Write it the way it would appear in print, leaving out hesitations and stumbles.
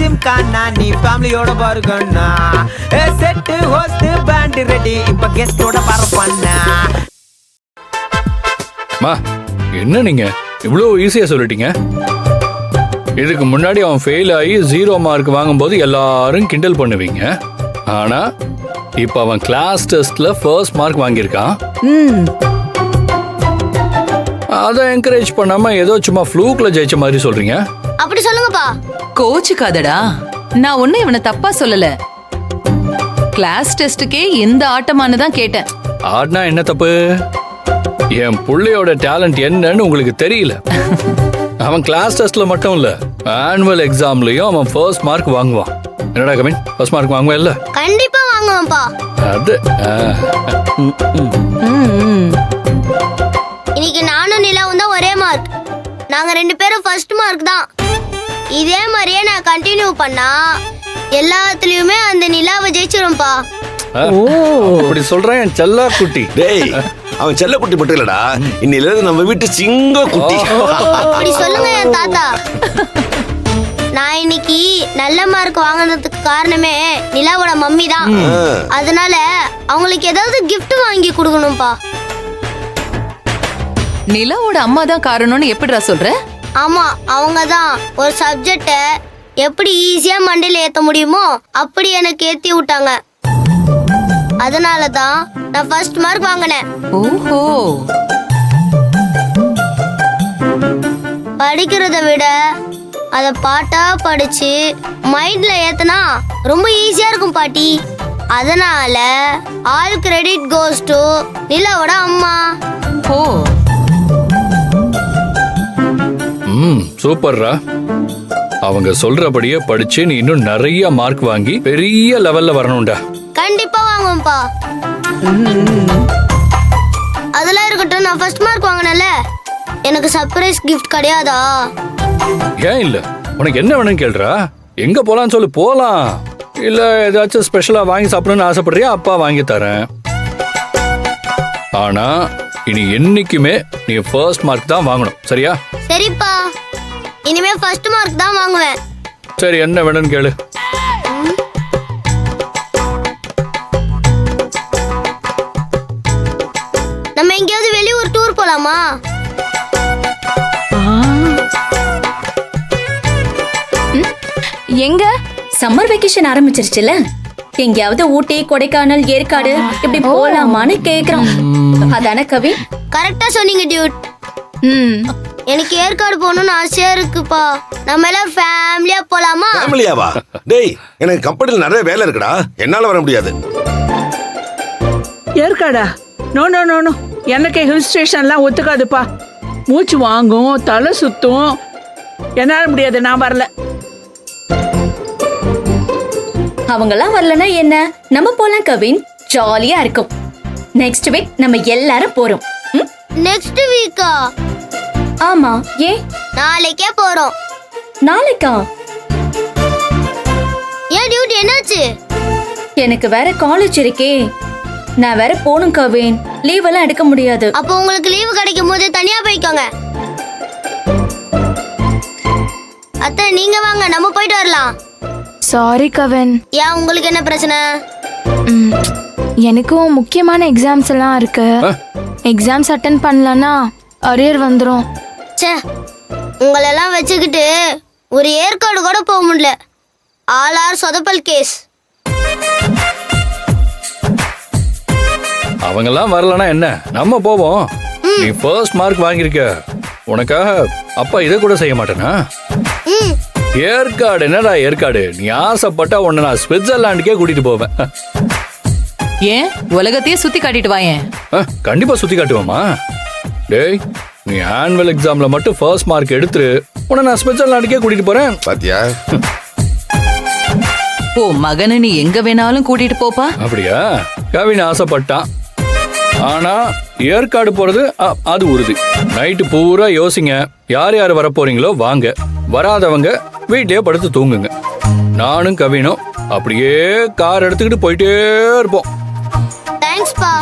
ஜிம்கானா நீ ஃபேமிலியோட பாருங்கண்ணா. செட்டு ஹோஸ்ட் பேண்ட் ரெடி இப்ப கெஸ்டோட பரப்பண்ணா. மா என்ன நீங்க இவ்வளோ ஈஸியா சொல்லிட்டீங்க? இதுக்கு முன்னாடி அவன் ஃபெயில் ஆகி 0 மார்க் வாங்கும்போது எல்லாரும் கிண்டல் பண்ணுவீங்க. ஆனா இப்ப அவன் கிளாஸ் டெஸ்ட்ல ஃபர்ஸ்ட் மார்க் வாங்கியிருக்கான். அதை என்கரேஜ் பண்ணாம ஏதோ சும்மா ஃப்ளூக்ல ஜெயிச்ச மாதிரி சொல்றீங்க. அப்படி சொல்லுங்கப்பா. கோச்சுக்காதடா, நான் ஒன்னும் இவனை தப்பா சொல்லல. கிளாஸ் டெஸ்டுக்கே இந்த ஆட்டமானதான் கேட்டேன். ஆடினா என்ன தப்பு? என் புள்ளையோட டேலண்ட் என்னன்னு உங்களுக்கு தெரியல. அவன் கிளாஸ் டெஸ்ட்ல மட்டும் இல்ல, ஆனுவல் எக்ஸாம்லயும் அவன் ஃபர்ஸ்ட் மார்க் வாங்குவான். என்னடா கவின், ஃபர்ஸ்ட் மார்க் வாங்குவேன் இல்ல? கண்டிப்பா வாங்குவேன்ப்பா. அது இன்னைக்கு நானும் நிலாவும் தான் ஒரே மார்க். நாங்க 2 பேரும் ஃபர்ஸ்ட் மார்க் தான். இதே மாதிரியே நான் கண்டினியூ பண்ணா எல்லாத்துலயுமே அந்த நிலாவை ஜெயிச்சிரும்பா. அப்படி சொல்றேன் என் செல்ல குட்டி. டேய், அவன் செல்ல குட்டி மட்டும் இல்லடா, இன்னில நம்ம வீட்டு சிங்க குட்டி. அப்படி சொல்லுங்க என் தாத்தா. நான் இன்னைக்கு நல்ல மார்க் வாங்கினதுக்கு காரணமே நிலாவோட மம்மி தான். அதனால அவங்களுக்கு ஏதாவது gift வாங்கி கொடுக்கணும்பா. நிலாவோட அம்மா தான் காரணம்னு எப்படிடா சொல்ற? ஆமா, அவங்க தான் ஒரு சப்ஜெக்ட எப்படி ஈஸியா மண்டையில ஏத்த முடியுமோ அப்படி எனக்கு ஏத்தி விட்டாங்க. அதனால தான் நான் ஃபர்ஸ்ட் மார்க் வாங்கினேன். ஓஹோ, படிக்கிறத விட அத பாட்டா படிச்சு மைண்ட்ல ஏத்தனா ரொம்ப ஈஸியா இருக்கும் பாட்டி. அதனால ஆல் கிரெடிட் கோஸ் டு நிலாவோட அம்மா. ஓ, சூப்பர்ரா. அவங்க சொல்றபடியே படிச்சு நீ இன்னும் நிறைய மார்க் வாங்கி பெரிய லெவல்ல வரணும்டா. கண்டிப்பா வாங்குவேன்ப்பா. அதெல்லாம் இருக்கட்டும், நான் ஃபர்ஸ்ட் மார்க் வாங்கினேன்ல, எனக்கு சர்ப்ரைஸ் கிஃப்ட் கிடையாதா? ஏன் இல்ல? உனக்கு என்ன வேணும்னு கேள்றா. எங்க போலான்னு சொல்லு, போலாம். இல்ல ஏதாச்சும் ஸ்பெஷலா வாங்கி சாப்பிடணும்னு ஆசைப்படுறியா? அப்பா வாங்கி தரேன். ஆனா இனி என்னைக்குமே நீ ஃபர்ஸ்ட் மார்க் தான் வாங்கணும், சரியா? சரிப்பா, இனிமே ஃபர்ஸ்ட் மார்க் தான் வாங்குவேன். சரி, என்ன வேணும்னு கேளு. நம்ம எங்கேயாவது வெளியூர் டூர் போலாமா? எங்க சம்மர் வெக்கேஷன் ஆரம்பிச்சிருச்சுல, எங்கேயாவது ஊட்டி, கொடைக்கானல், ஏற்காடு இப்படி போலாமான்னு கேக்குறோம். அதானே கவி? கரெக்டா சொன்னீங்க டியூட். எனக்கு ஏற்காடு போகணும்னு ஆசையா இருக்குப்பா. நம்ம எல்லாம் ஃபேமிலியா போலாமா? ஃபேமிலியாவா? டேய், எனக்கு கம்பெனில நிறைய வேலை இருக்குடா, என்னால வர முடியாது. ஏற்காடா? நோ நோ நோ நோ, எனக்கு ஹில் ஸ்டேஷன்லாம் ஒத்துக்காதுப்பா. மூச்சு வாங்கும், தலை சுத்தும், என்னால முடியாது, நான் வரல. அவங்கெல்லாம் வரலன்னா என்ன, நம்ம போலாம் கவின், ஜாலியா இருக்கும். நெக்ஸ்ட் வீக் நம்ம எல்லாரும் போறோம். நெக்ஸ்ட் வீக்கா? ஆமா, ஏன்? நாளைக்கே போறோம். நாளைக்கா? ஏன் டியூட், என்னாச்சு? எனக்கு வேற காலேஜ் இருக்கே, நான் வேற போணும் கவின், லீவ் எல்லாம் எடுக்க முடியாது. அப்போ உங்களுக்கு லீவு கிடைக்கும் போது தனியா போய்க்கோங்க. அத்தை, நீங்க வாங்க, நம்ம போயிட்டு வரலாம். சாரி கவின். ஏன், உங்களுக்கு என்ன பிரச்சனை? எனக்கும் முக்கியமான எக்ஸாம்ஸ் எல்லாம் இருக்கு. எக்ஸாம்ஸ் அட்டென்ட் பண்ணலன்னா அரியர் வந்துரும். ச்சே, உங்களெல்லாம் வச்சுக்கிட்டு ஒரு ஏற்காடு கூட போக முடியல. ஆளார் சொதப்பல் கேஸ். அவங்கெல்லாம் வரலனா என்ன, நம்ம போவோம். நீ ஃபர்ஸ்ட் மார்க் வாங்கியிருக்க, உனக்காக அப்பா இதை கூட செய்ய மாட்டேனா? ஏற்காடு என்னடா ஏற்காடு, நீ ஆசைப்பட்டா உன்னை நான் ஸ்விட்சர்லாண்டுக்கே கூட்டிட்டு போவேன். ஏன் உலகத்தையே சுத்தி காட்டிட்டு வாயேன். கண்டிப்பா சுத்தி காட்டுவோமா? டேய், நீ ஆனுவல் எக்ஸாம்ல மட்டும் ஃபர்ஸ்ட் மார்க் எடுத்துரு, உன்னை நான் ஸ்விட்சர்லாண்டுக்கே கூட்டிட்டு போறேன். பாத்தியா? ஓ, மகனை நீ எங்க வேணாலும் கூட்டிட்டு போப்பா. அப்படியா? கவின் ஆசைப்பட்டான். ஆனா ஏற்காடு போறது அது உறுதி. நைட்டு பூரா யோசிங்க, யார் யார் வர போறீங்களோ வாங்க, வராதவங்க வீட்லயே படுத்து தூங்குங்க. நானும் கவினும் அப்படியே கார் எடுத்துக்கிட்டு போயிட்டே இருப்போம். தேங்க்ஸ்பா.